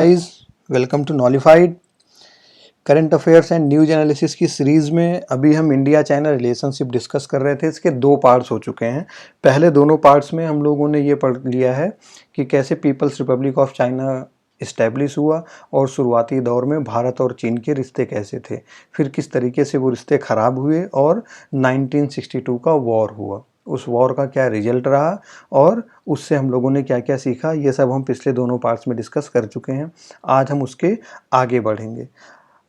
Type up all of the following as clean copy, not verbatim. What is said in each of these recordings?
Guys, welcome to Knowlified. Current affairs and news analysis की series में अभी हम इंडिया चाइना रिलेशनशिप डिस्कस कर रहे थे। इसके दो पार्ट्स हो चुके हैं। पहले दोनों पार्ट्स में हम लोगों ने ये पढ़ लिया है कि कैसे People's Republic of China establish हुआ और शुरुआती दौर में भारत और चीन के रिश्ते कैसे थे, फिर किस तरीके से वो रिश्ते ख़राब हुए और 1962 का वॉर हुआ, उस वॉर का क्या रिजल्ट रहा और उससे हम लोगों ने क्या क्या सीखा, ये सब हम पिछले दोनों पार्ट्स में डिस्कस कर चुके हैं। आज हम उसके आगे बढ़ेंगे।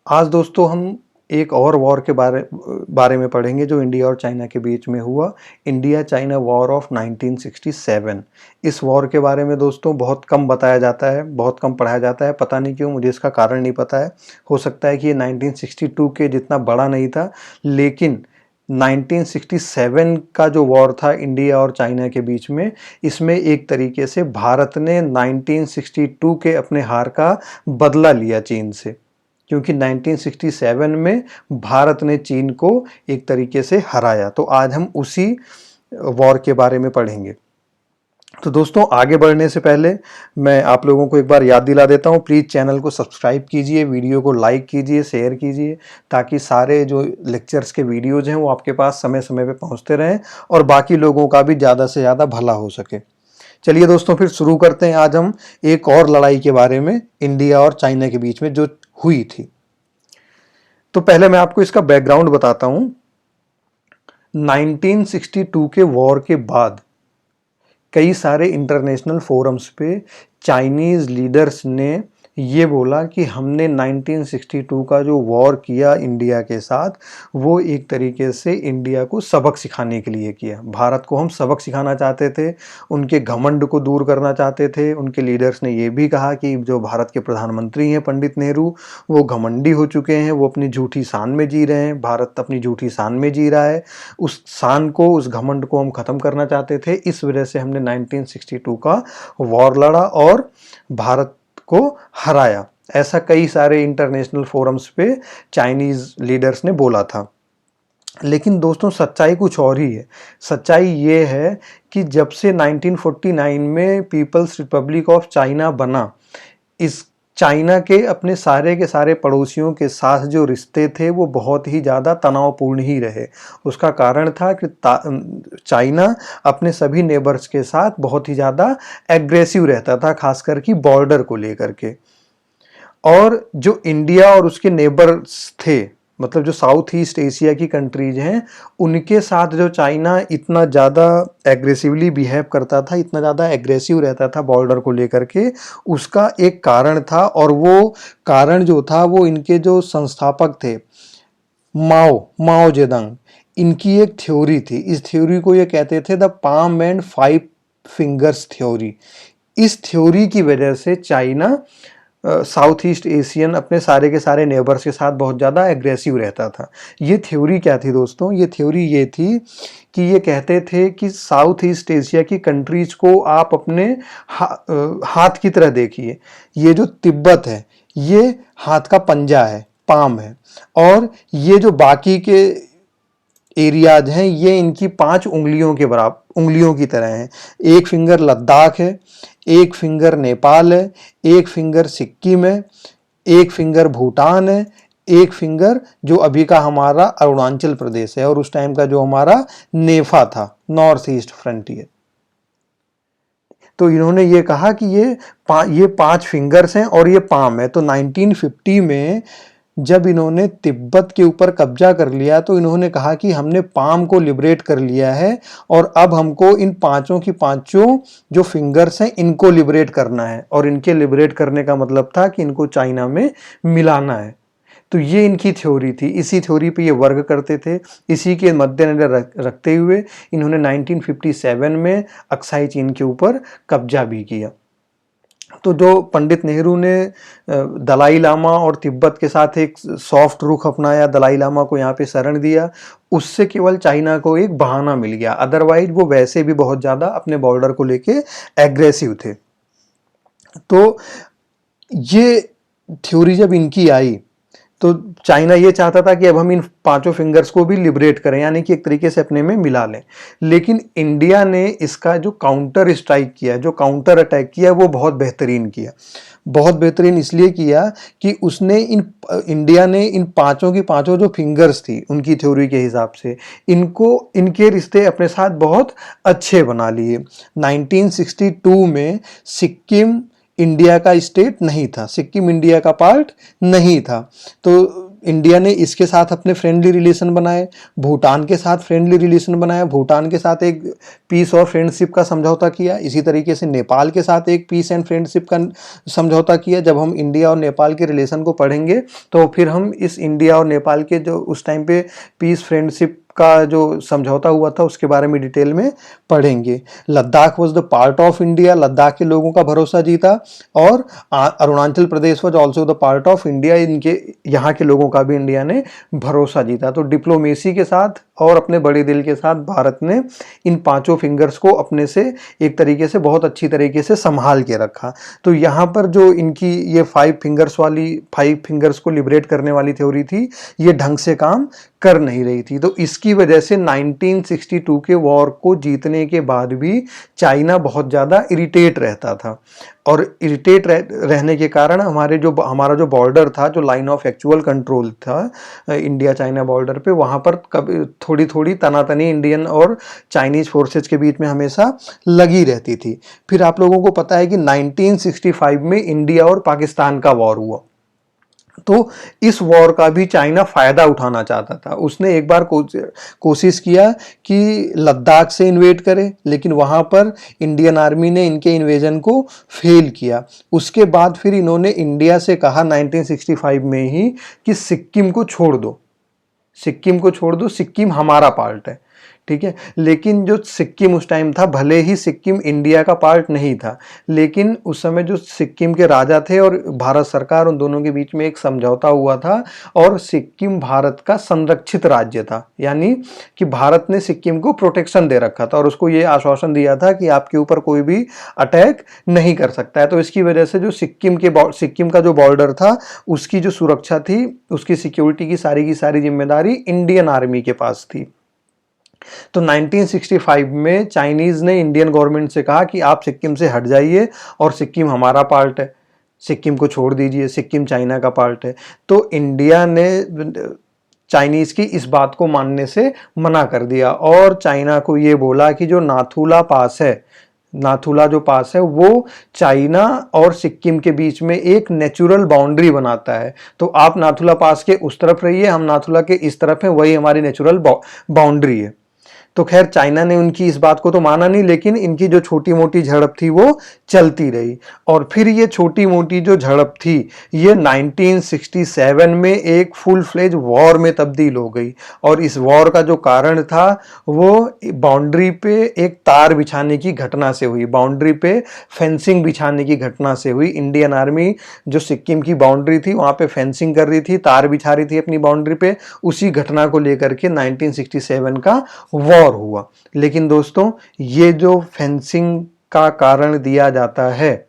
आज दोस्तों हम एक और वॉर के बारे में पढ़ेंगे जो इंडिया और चाइना के बीच में हुआ, इंडिया चाइना वॉर ऑफ 1967। इस वॉर के बारे में दोस्तों बहुत कम बताया जाता है, बहुत कम पढ़ाया जाता है। पता नहीं क्यों, मुझे इसका कारण नहीं पता है। हो सकता है कि ये 1962 के जितना बड़ा नहीं था, लेकिन 1967 का जो वॉर था इंडिया और चाइना के बीच में, इसमें एक तरीके से भारत ने 1962 के अपने हार का बदला लिया चीन से, क्योंकि 1967 में भारत ने चीन को एक तरीके से हराया। तो आज हम उसी वॉर के बारे में पढ़ेंगे। तो दोस्तों, आगे बढ़ने से पहले मैं आप लोगों को एक बार याद दिला देता हूँ, प्लीज़ चैनल को सब्सक्राइब कीजिए, वीडियो को लाइक कीजिए, शेयर कीजिए, ताकि सारे जो लेक्चर्स के वीडियोज़ हैं वो आपके पास समय समय पे पहुँचते रहें और बाकी लोगों का भी ज़्यादा से ज़्यादा भला हो सके। चलिए दोस्तों, फिर शुरू करते हैं। आज हम एक और लड़ाई के बारे में, इंडिया और चाइना के बीच में जो हुई थी। तो पहले मैं आपको इसका बैकग्राउंड बताता हूँ। 1962 के वॉर के बाद कई सारे इंटरनेशनल फोरम्स पे चाइनीज़ लीडर्स ने ये बोला कि हमने 1962 का जो वॉर किया इंडिया के साथ, वो एक तरीके से इंडिया को सबक सिखाने के लिए किया। भारत को हम सबक सिखाना चाहते थे, उनके घमंड को दूर करना चाहते थे। उनके लीडर्स ने ये भी कहा कि जो भारत के प्रधानमंत्री हैं पंडित नेहरू, वो घमंडी हो चुके हैं, वो अपनी झूठी शान में जी रहे हैं, भारत अपनी झूठी शान में जी रहा है। उस शान को, उस घमंड को हम ख़त्म करना चाहते थे। इस वजह से हमने 1962 का वॉर लड़ा और भारत को हराया। ऐसा कई सारे इंटरनेशनल फोरम्स पे चाइनीज़ लीडर्स ने बोला था। लेकिन दोस्तों, सच्चाई कुछ और ही है। सच्चाई ये है कि जब से 1949 में पीपल्स रिपब्लिक ऑफ चाइना बना, इस चाइना के अपने सारे के सारे पड़ोसियों के साथ जो रिश्ते थे वो बहुत ही ज़्यादा तनावपूर्ण ही रहे। उसका कारण था कि चाइना अपने सभी नेबर्स के साथ बहुत ही ज़्यादा एग्रेसिव रहता था, खासकर कि बॉर्डर को लेकर के। और जो इंडिया और उसके नेबर्स थे, मतलब जो साउथ ईस्ट एशिया की कंट्रीज हैं, उनके साथ जो चाइना इतना ज़्यादा एग्रेसिवली बिहेव करता था, इतना ज़्यादा एग्रेसिव रहता था बॉर्डर को लेकर के, उसका एक कारण था। और वो कारण जो था वो इनके जो संस्थापक थे, माओ जेडंग, इनकी एक थ्योरी थी। इस थ्योरी को ये कहते थे the palm and 5 fingers theory. इस थ्योरी की वजह से चाइना साउथ ईस्ट एशियन अपने सारे के सारे नेबर्स के साथ बहुत ज़्यादा एग्रेसिव रहता था। ये थ्योरी क्या थी दोस्तों? ये थ्योरी ये थी कि ये कहते थे कि साउथ ईस्ट एशिया की कंट्रीज को आप अपने हाथ की तरह देखिए। ये जो तिब्बत है, ये हाथ का पंजा है, पाम है, और ये जो बाकी के एरियाज हैं, ये इनकी 5 उंगलियों के बराबर, उंगलियों की तरह हैं। एक फिंगर लद्दाख है, एक फिंगर नेपाल है, एक फिंगर सिक्किम है, एक फिंगर भूटान है, एक फिंगर जो अभी का हमारा अरुणाचल प्रदेश है, और उस टाइम का जो हमारा नेफा था, नॉर्थ ईस्ट फ्रंटियर। तो इन्होंने ये कहा कि ये 5 फिंगर्स हैं और ये पाम है। तो 1950 में जब इन्होंने तिब्बत के ऊपर कब्जा कर लिया, तो इन्होंने कहा कि हमने पाम को लिबरेट कर लिया है और अब हमको इन पांचों की पांचों जो फिंगर्स हैं इनको लिबरेट करना है। और इनके लिबरेट करने का मतलब था कि इनको चाइना में मिलाना है। तो ये इनकी थ्योरी थी, इसी थ्योरी पे ये वर्क करते थे। इसी के मद्देनजर रखते हुए इन्होंने 1957 में अक्साई चीन के ऊपर कब्जा भी किया। तो जो पंडित नेहरू ने दलाई लामा और तिब्बत के साथ एक सॉफ्ट रुख अपनाया, दलाई लामा को यहाँ पे शरण दिया, उससे केवल चाइना को एक बहाना मिल गया। अदरवाइज वो वैसे भी बहुत ज़्यादा अपने बॉर्डर को लेके एग्रेसिव थे। तो ये थ्योरी जब इनकी आई, तो चाइना ये चाहता था कि अब हम इन 5 फिंगर्स को भी लिबरेट करें, यानी कि एक तरीके से अपने में मिला लें। लेकिन इंडिया ने इसका जो काउंटर स्ट्राइक किया, जो काउंटर अटैक किया, वो बहुत बेहतरीन किया। बहुत बेहतरीन इसलिए किया कि उसने इंडिया ने इन पांचों की पांचों जो फिंगर्स थी उनकी थ्योरी के हिसाब से इनके रिश्ते अपने साथ बहुत अच्छे बना लिए। 1962 में सिक्किम इंडिया का स्टेट नहीं था, सिक्किम इंडिया का पार्ट नहीं था, तो इंडिया ने इसके साथ अपने फ्रेंडली रिलेशन बनाए, भूटान के साथ फ्रेंडली रिलेशन बनाया, भूटान के साथ एक पीस और फ्रेंडशिप का समझौता किया, इसी तरीके से नेपाल के साथ एक पीस एंड फ्रेंडशिप का समझौता किया। जब हम इंडिया और नेपाल के रिलेशन को पढ़ेंगे तो फिर हम इस इंडिया और नेपाल के जो उस टाइम पे पीस फ्रेंडशिप का जो समझौता हुआ था उसके बारे में डिटेल में पढ़ेंगे। Ladakh was the part of India, Ladakh के लोगों का भरोसा जीता, और Arunachal Pradesh was also the part of India, इनके यहाँ के लोगों का भी इंडिया ने भरोसा जीता। तो डिप्लोमेसी के साथ और अपने बड़े दिल के साथ भारत ने इन पांचों फिंगर्स को अपने से एक तरीके से बहुत अच्छी तरीके से संभाल के रखा। तो यहाँ पर जो इनकी ये 5 फिंगर्स को लिबरेट करने वाली थ्योरी थी, ये ढंग से काम कर नहीं रही थी। तो इसकी वजह से 1962 के वॉर को जीतने के बाद भी चाइना बहुत ज़्यादा इरिटेट रहता था, और इरिटेट रहने के कारण हमारा जो बॉर्डर था, जो लाइन ऑफ एक्चुअल कंट्रोल था इंडिया चाइना बॉर्डर पे, वहाँ पर कभी थोड़ी थोड़ी तनातनी इंडियन और चाइनीज फोर्सेज के बीच में हमेशा लगी रहती थी। फिर आप लोगों को पता है कि 1965 में इंडिया और पाकिस्तान का वॉर हुआ, तो इस वॉर का भी चाइना फायदा उठाना चाहता था। उसने एक बार कोशिश किया कि लद्दाख से इन्वेड करे, लेकिन वहां पर इंडियन आर्मी ने इनके इन्वेजन को फेल किया। उसके बाद फिर इन्होंने इंडिया से कहा 1965 में ही कि सिक्किम को छोड़ दो, सिक्किम को छोड़ दो, सिक्किम हमारा पार्ट है, ठीक है। लेकिन जो सिक्किम उस टाइम था, भले ही सिक्किम इंडिया का पार्ट नहीं था, लेकिन उस समय जो सिक्किम के राजा थे और भारत सरकार, उन दोनों के बीच में एक समझौता हुआ था, और सिक्किम भारत का संरक्षित राज्य था, यानी कि भारत ने सिक्किम को प्रोटेक्शन दे रखा था और उसको ये आश्वासन दिया था कि आपके ऊपर कोई भी अटैक नहीं कर सकता है। तो इसकी वजह से जो सिक्किम का जो बॉर्डर था, उसकी जो सुरक्षा थी, उसकी सिक्योरिटी की सारी जिम्मेदारी इंडियन आर्मी के पास थी। तो 1965 में चाइनीज ने इंडियन गवर्नमेंट से कहा कि आप सिक्किम से हट जाइए और सिक्किम हमारा पार्ट है, सिक्किम को छोड़ दीजिए, सिक्किम चाइना का पार्ट है। तो इंडिया ने चाइनीज की इस बात को मानने से मना कर दिया और चाइना को ये बोला कि जो नाथुला जो पास है वो चाइना और सिक्किम के बीच में एक नेचुरल बाउंड्री बनाता है। तो आप नाथुला पास के उस तरफ रहिए, हम नाथुला के इस तरफ हैं, वही हमारी नेचुरल बाउंड्री है। तो खैर चाइना ने उनकी इस बात को तो माना नहीं, लेकिन इनकी जो छोटी मोटी झड़प थी वो चलती रही। और फिर ये छोटी मोटी जो झड़प थी ये 1967 में एक फुल फ्लेज वॉर में तब्दील हो गई, और इस वॉर का जो कारण था वो बाउंड्री पे एक तार बिछाने की घटना से हुई, बाउंड्री पे फेंसिंग बिछाने की घटना से हुई। इंडियन आर्मी जो सिक्किम की बाउंड्री थी वहां पे फेंसिंग कर रही थी, तार बिछा रही थी अपनी बाउंड्री पे, उसी घटना को लेकर के 1967 का वॉर हुआ। लेकिन दोस्तों ये जो फेंसिंग का कारण दिया जाता है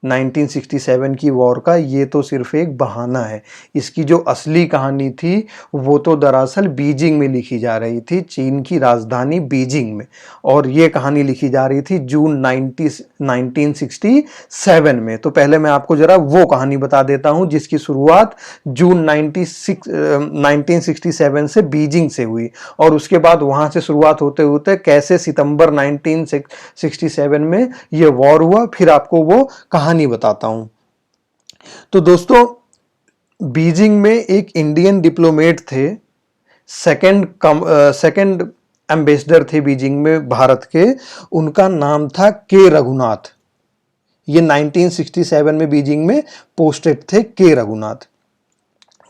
1967 की वॉर का, ये तो सिर्फ एक बहाना है। इसकी जो असली कहानी थी वो तो दरअसल बीजिंग में लिखी जा रही थी, चीन की राजधानी बीजिंग में, और ये कहानी लिखी जा रही थी जून 1967 में। तो पहले मैं आपको जरा वो कहानी बता देता हूं जिसकी शुरुआत जून 1967 से बीजिंग से हुई, और उसके बाद वहां से शुरुआत होते होते कैसे सितंबर 1967 में ये वॉर हुआ, फिर आपको वो कहानी बताता हूं। तो दोस्तों बीजिंग में एक इंडियन डिप्लोमेट थे, सेकंड एम्बेसडर थे बीजिंग में भारत के, उनका नाम था के रघुनाथ। ये 1967 में बीजिंग में पोस्टेड थे के रघुनाथ।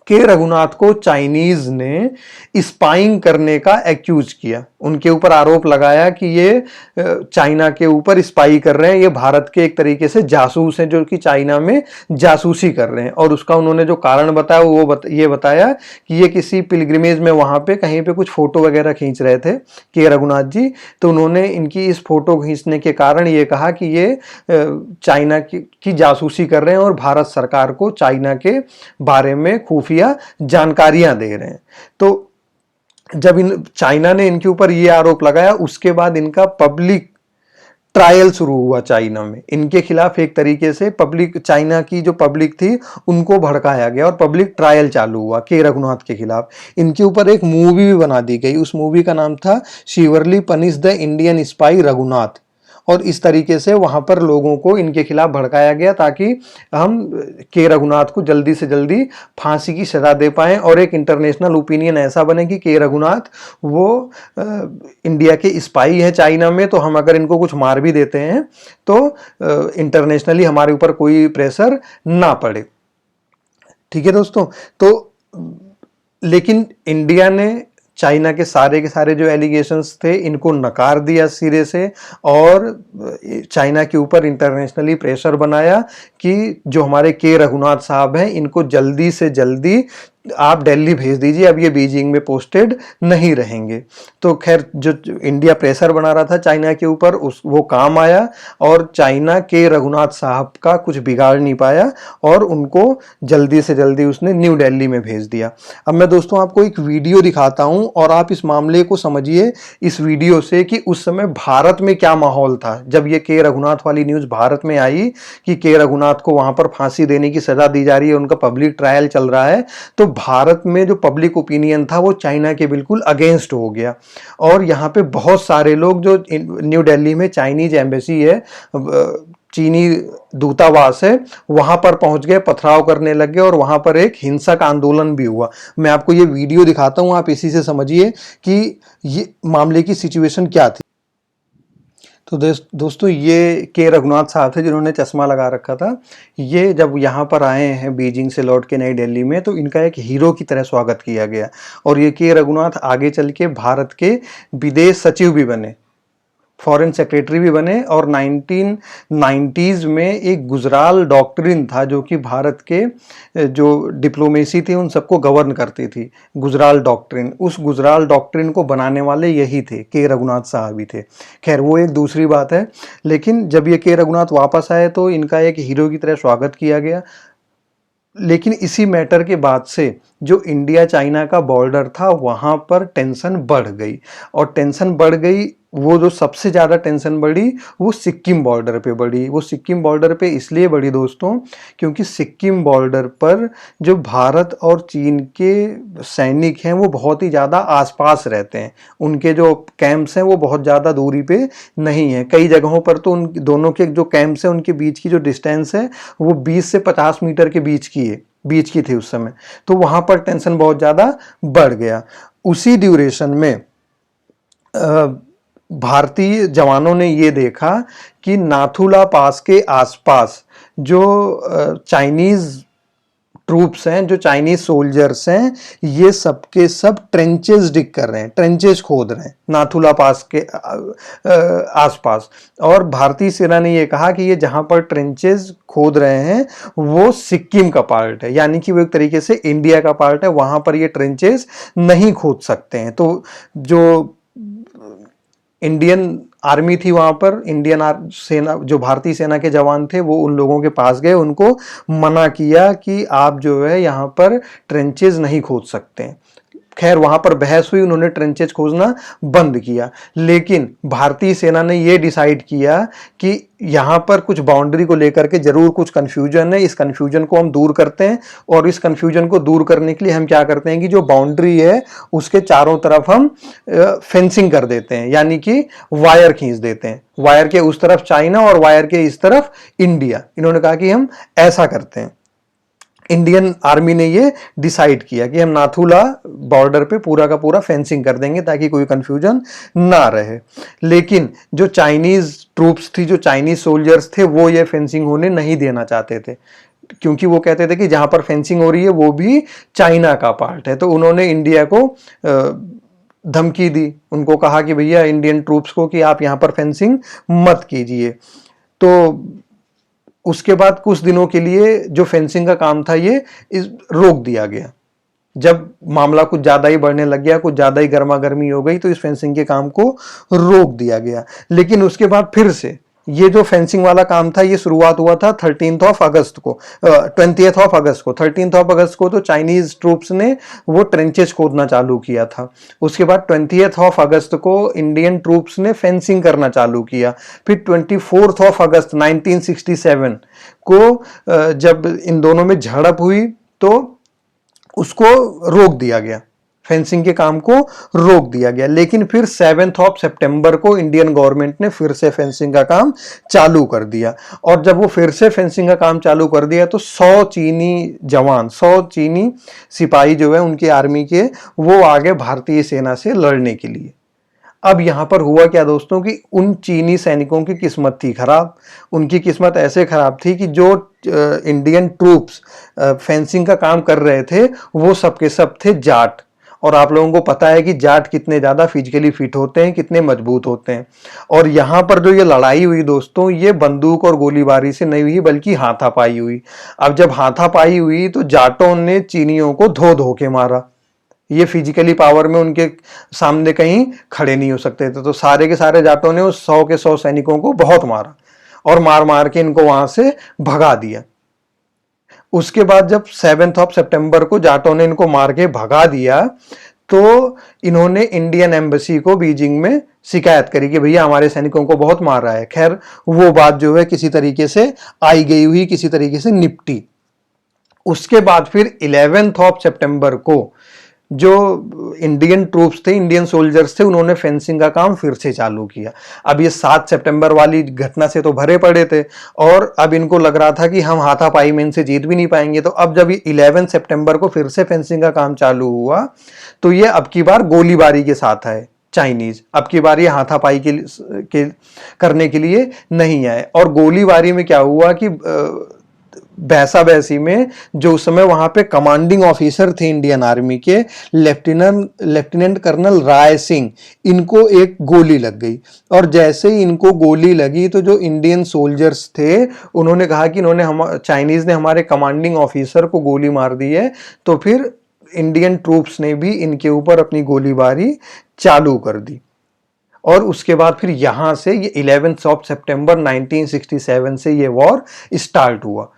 के रघुनाथ को चाइनीज ने स्पाइंग करने का एक्यूज किया, उनके ऊपर आरोप लगाया कि ये चाइना के ऊपर स्पाई कर रहे हैं, ये भारत के एक तरीके से जासूस हैं जो कि चाइना में जासूसी कर रहे हैं। और उसका उन्होंने जो कारण बताया वो ये बताया कि ये किसी पिलग्रिमेज में वहां पे कहीं पे कुछ फोटो वगैरह खींच रहे थे के रघुनाथ जी, तो उन्होंने इनकी इस फोटो खींचने के कारण ये कहा कि ये चाइना की जासूसी कर रहे हैं और भारत सरकार को चाइना के बारे में खुफिया जानकारियां दे रहे हैं। तो जब चाइना ने इनके ऊपर ये आरोप लगाया, उसके बाद इनका पब्लिक ट्रायल शुरू हुआ चाइना में। इनके खिलाफ एक तरीके से पब्लिक, चाइना की जो पब्लिक थी उनको भड़काया गया और पब्लिक ट्रायल चालू हुआ के रघुनाथ के खिलाफ। इनके ऊपर एक मूवी भी बना दी गई, उस मूवी का नाम था शिवरली पनिश द इंडियन स्पाई रघुनाथ। और इस तरीके से वहां पर लोगों को इनके खिलाफ भड़काया गया ताकि हम के रघुनाथ को जल्दी से जल्दी फांसी की सजा दे पाएं और एक इंटरनेशनल ओपिनियन ऐसा बने कि के रघुनाथ वो इंडिया के स्पाई है चाइना में, तो हम अगर इनको कुछ मार भी देते हैं तो इंटरनेशनली हमारे ऊपर कोई प्रेशर ना पड़े। ठीक है दोस्तों, तो लेकिन इंडिया ने चाइना के सारे जो एलिगेशंस थे इनको नकार दिया सिरे से और चाइना के ऊपर इंटरनेशनली प्रेशर बनाया कि जो हमारे के रघुनाथ साहब हैं इनको जल्दी से जल्दी आप दिल्ली भेज दीजिए, अब ये बीजिंग में पोस्टेड नहीं रहेंगे। तो खैर जो इंडिया प्रेशर बना रहा था चाइना के ऊपर वो काम आया और चाइना के रघुनाथ साहब का कुछ बिगाड़ नहीं पाया और उनको जल्दी से जल्दी उसने न्यू दिल्ली में भेज दिया। अब मैं दोस्तों आपको एक वीडियो दिखाता हूं और आप इस मामले को समझिए इस वीडियो से कि उस समय भारत में क्या माहौल था जब ये के रघुनाथ वाली न्यूज भारत में आई कि के रघुनाथ को वहां पर फांसी देने की सजा दी जा रही है, उनका पब्लिक ट्रायल चल रहा है। तो भारत में जो पब्लिक ओपिनियन था वो चाइना के बिल्कुल अगेंस्ट हो गया और यहाँ पे बहुत सारे लोग, जो न्यू दिल्ली में चाइनीज एम्बेसी है, चीनी दूतावास है, वहां पर पहुंच गए, पथराव करने लग गए और वहां पर एक हिंसक आंदोलन भी हुआ। मैं आपको ये वीडियो दिखाता हूं, आप इसी से समझिए कि ये मामले की सिचुएशन क्या थी। तो दोस्तों ये के रघुनाथ साहब थे जिन्होंने चश्मा लगा रखा था। ये जब यहाँ पर आए हैं बीजिंग से लौट के नई दिल्ली में तो इनका एक हीरो की तरह स्वागत किया गया और ये के रघुनाथ आगे चल के भारत के विदेश सचिव भी बने, फॉरेन सेक्रेटरी भी बने और 1990s में एक गुजराल डॉक्ट्रिन था जो कि भारत के जो डिप्लोमेसी थी उन सबको गवर्न करती थी, गुजराल डॉक्ट्रिन। उस गुजराल डॉक्ट्रिन को बनाने वाले यही थे, के रघुनाथ साहब ही थे। खैर वो एक दूसरी बात है, लेकिन जब ये के रघुनाथ वापस आए तो इनका एक हीरो की तरह स्वागत किया गया। लेकिन इसी मैटर के बाद से जो इंडिया चाइना का बॉर्डर था वहां पर टेंशन बढ़ गई और टेंशन बढ़ गई। वो जो सबसे ज़्यादा टेंशन बढ़ी वो सिक्किम बॉर्डर पे बढ़ी। वो सिक्किम बॉर्डर पे इसलिए बढ़ी दोस्तों क्योंकि सिक्किम बॉर्डर पर जो भारत और चीन के सैनिक हैं वो बहुत ही ज़्यादा आसपास रहते हैं, उनके जो कैंप्स हैं वो बहुत ज़्यादा दूरी पे नहीं है। कई जगहों पर तो उन दोनों के जो कैंप्स हैं उनके बीच की जो डिस्टेंस है वो 20 से 50 मीटर के बीच की थी उस समय। तो वहां पर टेंशन बहुत ज्यादा बढ़ गया। उसी ड्यूरेशन में भारतीय जवानों ने ये देखा कि नाथुला पास के आसपास जो चाइनीज ट्रूप्स हैं, जो चाइनीज सोल्जर्स हैं, ये सबके सब ट्रेंचेस डिग कर रहे हैं, ट्रेंचेस खोद रहे हैं नाथुला पास के आसपास। और भारतीय सेना ने ये कहा कि ये जहां पर ट्रेंचेस खोद रहे हैं वो सिक्किम का पार्ट है, यानी कि वो एक तरीके से इंडिया का पार्ट है, वहां पर ये ट्रेंचेस नहीं खोद सकते हैं। तो जो इंडियन आर्मी थी वहां पर, इंडियन सेना, जो भारतीय सेना के जवान थे वो उन लोगों के पास गए, उनको मना किया कि आप जो है यहाँ पर ट्रेंचेज नहीं खोद सकते हैं। खैर वहां पर बहस हुई, उन्होंने ट्रेंचेज खोजना बंद किया। लेकिन भारतीय सेना ने यह डिसाइड किया कि यहां पर कुछ बाउंड्री को लेकर के जरूर कुछ कंफ्यूजन है, इस कंफ्यूजन को हम दूर करते हैं। और इस कंफ्यूजन को दूर करने के लिए हम क्या करते हैं कि जो बाउंड्री है उसके चारों तरफ हम फेंसिंग कर देते हैं, यानी कि वायर खींच देते हैं, वायर के उस तरफ चाइना और वायर के इस तरफ इंडिया। इन्होंने कहा कि हम ऐसा करते हैं। इंडियन आर्मी ने ये डिसाइड किया कि हम नाथुला बॉर्डर पे पूरा का पूरा फेंसिंग कर देंगे ताकि कोई कंफ्यूजन ना रहे। लेकिन जो चाइनीज ट्रूप्स थी, जो चाइनीज सोल्जर्स थे, वो ये फेंसिंग होने नहीं देना चाहते थे, क्योंकि वो कहते थे कि जहां पर फेंसिंग हो रही है वो भी चाइना का पार्ट है। तो उन्होंने इंडिया को धमकी दी, उनको कहा कि भैया इंडियन ट्रूप्स को कि आप यहां पर फेंसिंग मत कीजिए। तो उसके बाद कुछ दिनों के लिए जो फेंसिंग का काम था ये रोक दिया गया। जब मामला कुछ ज्यादा ही बढ़ने लग गया, कुछ ज्यादा ही गर्मा गर्मी हो गई, तो इस फेंसिंग के काम को रोक दिया गया। लेकिन उसके बाद फिर से ये जो फेंसिंग वाला काम था ये शुरुआत हुआ था 13 अगस्त को, 20 अगस्त को। 13 अगस्त को तो चाइनीज ट्रूप्स ने वो ट्रेंचेस खोदना चालू किया था। उसके बाद 20 अगस्त को इंडियन ट्रूप्स ने फेंसिंग करना चालू किया। फिर 24 अगस्त 1967 को जब इन दोनों में झड़प हुई तो उसको रोक दिया गया, फेंसिंग के काम को रोक दिया गया। लेकिन फिर 7 सितंबर को इंडियन गवर्नमेंट ने फिर से फेंसिंग का काम चालू कर दिया। और जब वो फिर से फेंसिंग का काम चालू कर दिया तो 100 चीनी जवान, 100 चीनी सिपाही जो है उनकी आर्मी के, वो आगे भारतीय सेना से लड़ने के लिए। अब यहां पर हुआ क्या दोस्तों कि उन चीनी सैनिकों की किस्मत थी खराब। उनकी किस्मत ऐसे खराब थी कि जो इंडियन ट्रूप्स फेंसिंग का काम कर रहे थे वो सबके सब थे जाट। और आप लोगों को पता है कि जाट कितने ज्यादा फिजिकली फिट होते हैं, कितने मजबूत होते हैं। और यहां पर जो ये लड़ाई हुई दोस्तों, ये बंदूक और गोलीबारी से नहीं हुई बल्कि हाथापाई हुई। अब जब हाथापाई हुई तो जाटों ने चीनियों को धो धो के मारा। ये फिजिकली पावर में उनके सामने कहीं खड़े नहीं हो सकते थे। तो सारे के सारे जाटों ने उस 100 के 100 सैनिकों को बहुत मारा और मार मार के इनको वहां से भगा दिया। उसके बाद जब 7 सितंबर को जाटों ने इनको मार के भगा दिया तो इन्होंने इंडियन एम्बेसी को बीजिंग में शिकायत करी कि भैया हमारे सैनिकों को बहुत मार रहा है। खैर वो बात जो है किसी तरीके से आई गई हुई, किसी तरीके से निपटी। उसके बाद फिर 11 सितंबर को जो इंडियन ट्रूप्स थे, इंडियन सोल्जर्स थे, उन्होंने फेंसिंग का काम फिर से चालू किया। अब ये 7 सितंबर वाली घटना से तो भरे पड़े थे और अब इनको लग रहा था कि हम हाथापाई में इनसे जीत भी नहीं पाएंगे। तो अब जब 11 सितंबर को फिर से फेंसिंग का काम चालू हुआ तो ये अब की बार गोलीबारी के साथ आए चाइनीज। अब की बार ये हाथापाई के करने के लिए नहीं आए। और गोलीबारी में क्या हुआ कि भैंसा भैंसी में जो उस समय वहां पे कमांडिंग ऑफिसर थे इंडियन आर्मी के, लेफ्टिनेंट कर्नल राय सिंह, इनको एक गोली लग गई। और जैसे ही इनको गोली लगी तो जो इंडियन सोल्जर्स थे उन्होंने कहा कि चाइनीज ने हमारे कमांडिंग ऑफिसर को गोली मार दी है। तो फिर इंडियन ट्रूप्स ने भी इनके ऊपर अपनी गोलीबारी चालू कर दी। और उसके बाद फिर यहां से ये 11 सितंबर 1967 से ये वॉर स्टार्ट हुआ।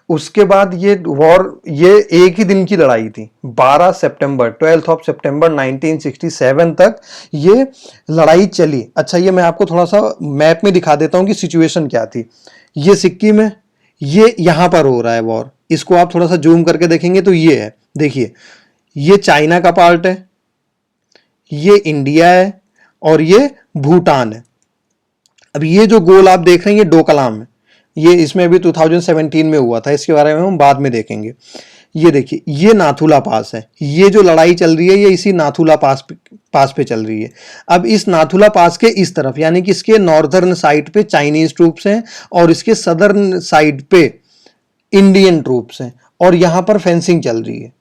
उसके बाद ये वॉर, ये एक ही दिन की लड़ाई थी। 12 सितंबर 1967 तक ये लड़ाई चली। अच्छा, ये मैं आपको थोड़ा सा मैप में दिखा देता हूं कि सिचुएशन क्या थी। ये सिक्किम है, ये यहां पर हो रहा है वॉर। इसको आप थोड़ा सा जूम करके देखेंगे तो ये है, देखिए ये चाइना का पार्ट है, ये इंडिया है और ये भूटान है। अब ये जो गोल आप देख रहे हैं ये डोकलाम है। ये इसमें भी 2017 में हुआ था, इसके बारे में हम बाद में देखेंगे। ये देखिए ये नाथुला पास है। ये जो लड़ाई चल रही है ये इसी नाथुला पास पे चल रही है। अब इस नाथुला पास के इस तरफ यानी कि इसके नॉर्दर्न साइड पे चाइनीज ट्रूप्स हैं और इसके सदर्न साइड पे इंडियन ट्रूप्स हैं और यहां पर फेंसिंग चल रही है।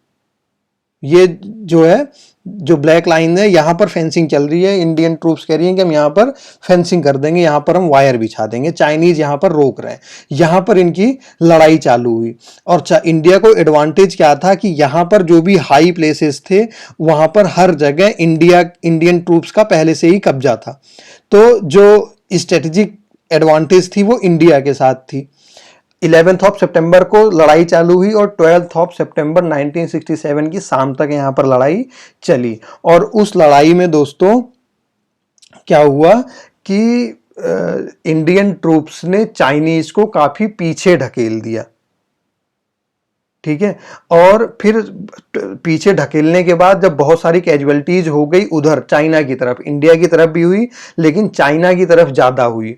ये जो है, जो ब्लैक लाइन है, यहां पर फेंसिंग चल रही है। इंडियन ट्रूप्स कह रही हैं कि हम यहां पर फेंसिंग कर देंगे, यहां पर हम वायर बिछा देंगे। चाइनीज यहां पर रोक रहे हैं। यहां पर इनकी लड़ाई चालू हुई। और इंडिया को एडवांटेज क्या था कि यहां पर जो भी हाई प्लेसेस थे वहां पर हर जगह इंडियन ट्रूप्स का पहले से ही कब्जा था। तो जो स्ट्रेटेजिक एडवांटेज थी वो इंडिया के साथ थी। 11 सितंबर को लड़ाई चालू हुई और 12 सितंबर 1967 की शाम तक यहां पर लड़ाई चली। और उस लड़ाई में दोस्तों क्या हुआ कि इंडियन ट्रूप्स ने चाइनीज को काफी पीछे ढकेल दिया। ठीक है, और फिर पीछे ढकेलने के बाद जब बहुत सारी कैजुअलिटीज हो गई उधर चाइना की तरफ, इंडिया की तरफ भी हुई लेकिन चाइना की तरफ ज्यादा हुई,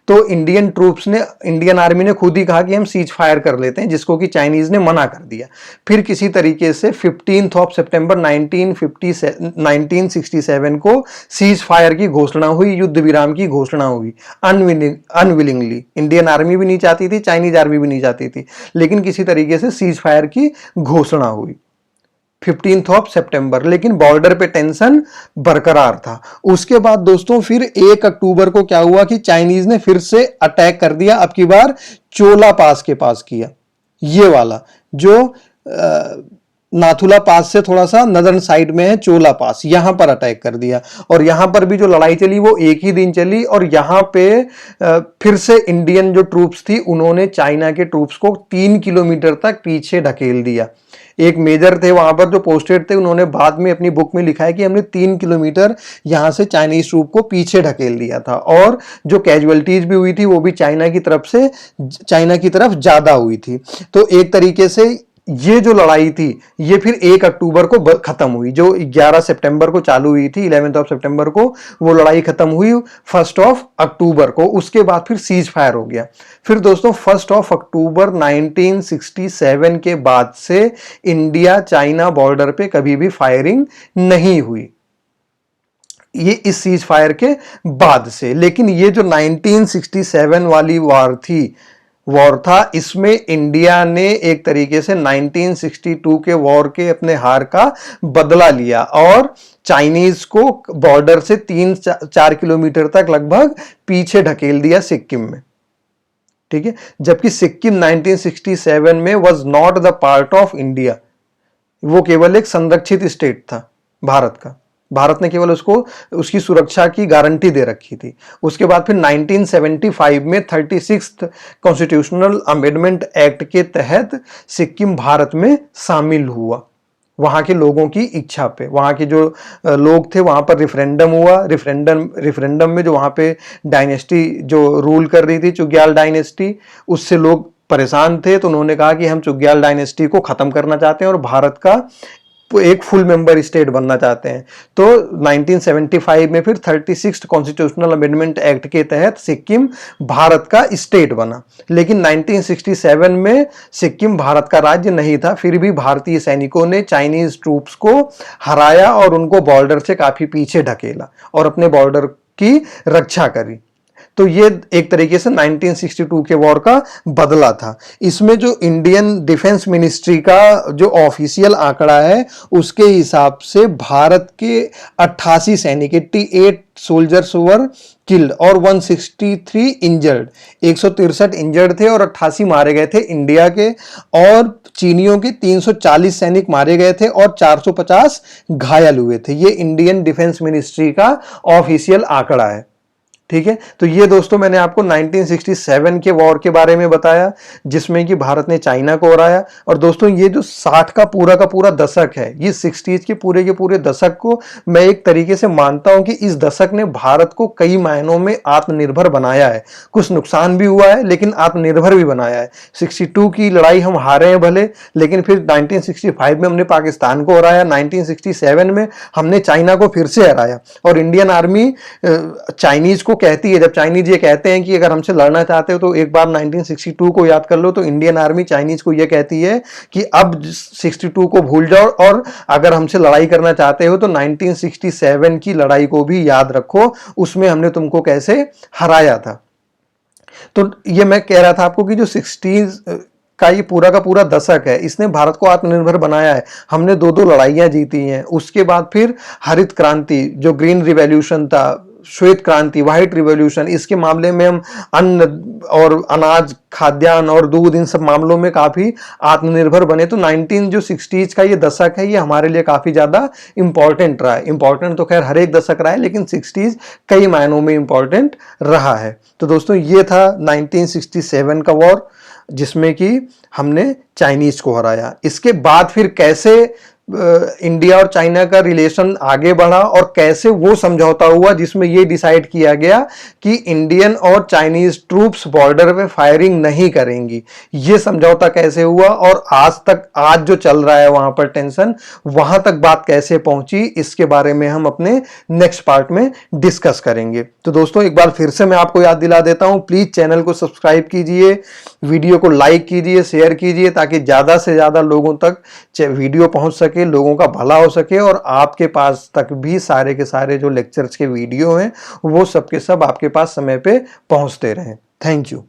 तो इंडियन ट्रूप्स ने, इंडियन आर्मी ने खुद ही कहा कि हम सीज फायर कर लेते हैं, जिसको कि चाइनीज ने मना कर दिया। फिर किसी तरीके से 15 सितंबर 1967 को सीज फायर की घोषणा हुई, युद्ध विराम की घोषणा हुई। अनविलिंगली इंडियन आर्मी भी नहीं चाहती थी, चाइनीज आर्मी भी नहीं चाहती थी, लेकिन किसी तरीके से सीज फायर की घोषणा हुई 15 सितंबर। लेकिन बॉर्डर पे टेंशन बरकरार था। उसके बाद दोस्तों फिर 1 अक्टूबर को क्या हुआ कि चाइनीज ने फिर से अटैक कर दिया। अब की बार चोला पास के पास किया, ये वाला जो नाथुला पास से थोड़ा सा नदर्न साइड में है चोला पास, यहां पर अटैक कर दिया। और यहां पर भी जो लड़ाई चली वो एक ही दिन चली, और यहां पे फिर से इंडियन जो ट्रूप्स थी उन्होंने चाइना के ट्रूप्स को 3 किलोमीटर तक पीछे ढकेल दिया। एक मेजर थे वहां पर जो पोस्टेड थे, उन्होंने बाद में अपनी बुक में लिखा है कि हमने 3 किलोमीटर यहां से चाइनीज ट्रूप को पीछे ढकेल दिया था। और जो कैजुअलिटीज भी हुई थी वो भी चाइना की तरफ ज्यादा हुई थी। तो एक तरीके से ये जो लड़ाई थी ये फिर 1 अक्टूबर को खत्म हुई। जो 11 सितंबर को चालू हुई थी, 11 सितंबर को वो लड़ाई खत्म हुई 1 अक्टूबर को। उसके बाद फिर सीज फायर हो गया। फिर दोस्तों 1 अक्टूबर 1967 के बाद से इंडिया चाइना बॉर्डर पे कभी भी फायरिंग नहीं हुई, ये इस सीज फायर के बाद से। लेकिन ये जो 1967 वाली वॉर था, इसमें इंडिया ने एक तरीके से 1962 के वॉर के अपने हार का बदला लिया और चाइनीज को बॉर्डर से 3-4 किलोमीटर तक लगभग पीछे ढकेल दिया सिक्किम में। ठीक है, जबकि सिक्किम 1967 में was not the part of India, वो केवल एक संरक्षित स्टेट था भारत का। भारत ने केवल उसकी सुरक्षा की गारंटी दे रखी थी। उसके बाद फिर 1975 में 36th कॉन्स्टिट्यूशनल अमेंडमेंट एक्ट के तहत सिक्किम भारत में शामिल हुआ। वहां के लोगों की इच्छा पे, वहां के जो लोग थे वहां पर रिफरेंडम हुआ। रिफरेंडम में जो वहां पे डायनेस्टी जो रूल कर रही थी, चुग्याल डायनेस्टी, उससे लोग परेशान थे। तो उन्होंने कहा कि हम चुग्याल डायनेस्टी को खत्म करना चाहते हैं और भारत का एक फुल मेंबर स्टेट बनना चाहते हैं। तो 1975 में फिर 36th कॉन्स्टिट्यूशनल अमेंडमेंट एक्ट के तहत सिक्किम भारत का स्टेट बना। लेकिन 1967 में सिक्किम भारत का राज्य नहीं था। फिर भी भारतीय सैनिकों ने चाइनीज ट्रूप्स को हराया और उनको बॉर्डर से काफी पीछे ढकेला और अपने बॉर्डर की रक्षा करी। तो ये एक तरीके से 1962 के वॉर का बदला था। इसमें जो इंडियन डिफेंस मिनिस्ट्री का जो ऑफिशियल आंकड़ा है उसके हिसाब से भारत के 88 सैनिक 88 सोल्जर्स वर किल्ड और 163 इंजर्ड, 163 इंजर्ड थे और 88 मारे गए थे इंडिया के। और चीनियों के 340 सैनिक मारे गए थे और 450 घायल हुए थे। ये इंडियन डिफेंस मिनिस्ट्री का ऑफिशियल आंकड़ा है। ठीक है, तो ये दोस्तों मैंने आपको 1967 के वॉर के बारे में बताया जिसमें कि भारत ने चाइना को हराया। और दोस्तों ये जो 60 का पूरा दशक है, ये 60s के पूरे दशक को मैं एक तरीके से मानता हूं कि इस दशक ने भारत को कई मायनों में आत्मनिर्भर बनाया है। कुछ नुकसान भी हुआ है लेकिन आत्मनिर्भर भी बनाया है। 62 की लड़ाई हम हारे हैं भले, लेकिन फिर 1965 में हमने पाकिस्तान को हराया, 1967 में हमने चाइना को फिर से हराया। और इंडियन आर्मी चाइनीज को कहती है, जब चाइनीज ये कहते हैं कि अगर हमसे लड़ना चाहते हो तो एक बार 1962 को याद कर लो, तो इंडियन आर्मी चाइनीज को ये कहती है कि अब 62 को भूल जाओ और अगर हमसे लड़ाई करना चाहते हो तो 1967 की लड़ाई को भी याद रखो, उसमें हमने तुमको कैसे हराया था। तो ये मैं कह रहा था आपको कि जो 60s का ये का पूरा दशक है, इसने भारत को आत्मनिर्भर बनाया है। हमने 2 लड़ाइयां जीती हैं। उसके बाद फिर हरित क्रांति, जो ग्रीन रिवॉल्यूशन था, श्वेत क्रांति, व्हाइट रिवॉल्यूशन, इसके मामले में हम अन्न और अनाज, खाद्यान्न और दूध, इन सब मामलों में काफी आत्मनिर्भर बने। तो 1960s का ये दशक है, ये हमारे लिए काफी ज्यादा इंपॉर्टेंट रहा है। इंपॉर्टेंट तो खैर हर एक दशक रहा है, लेकिन 60s कई मायनों में इंपॉर्टेंट रहा है। तो दोस्तों ये था 1967 का वॉर जिसमें कि हमने चाइनीज को हराया। इसके बाद फिर कैसे इंडिया और चाइना का रिलेशन आगे बढ़ा और कैसे वो समझौता हुआ जिसमें ये डिसाइड किया गया कि इंडियन और चाइनीज ट्रूप्स बॉर्डर पे फायरिंग नहीं करेंगी, ये समझौता कैसे हुआ और आज जो चल रहा है वहां पर टेंशन, वहां तक बात कैसे पहुंची, इसके बारे में हम अपने नेक्स्ट पार्ट में डिस्कस करेंगे। तो दोस्तों एक बार फिर से मैं आपको याद दिला देता हूं, प्लीज चैनल को सब्सक्राइब कीजिए, वीडियो को लाइक कीजिए, शेयर कीजिए, ताकि ज्यादा से ज्यादा लोगों तक वीडियो पहुंच सके, लोगों का भला हो सके और आपके पास तक भी सारे के सारे जो लेक्चर्स के वीडियो हैं वो सब के सब आपके पास समय पे पहुंचते रहें। Thank you.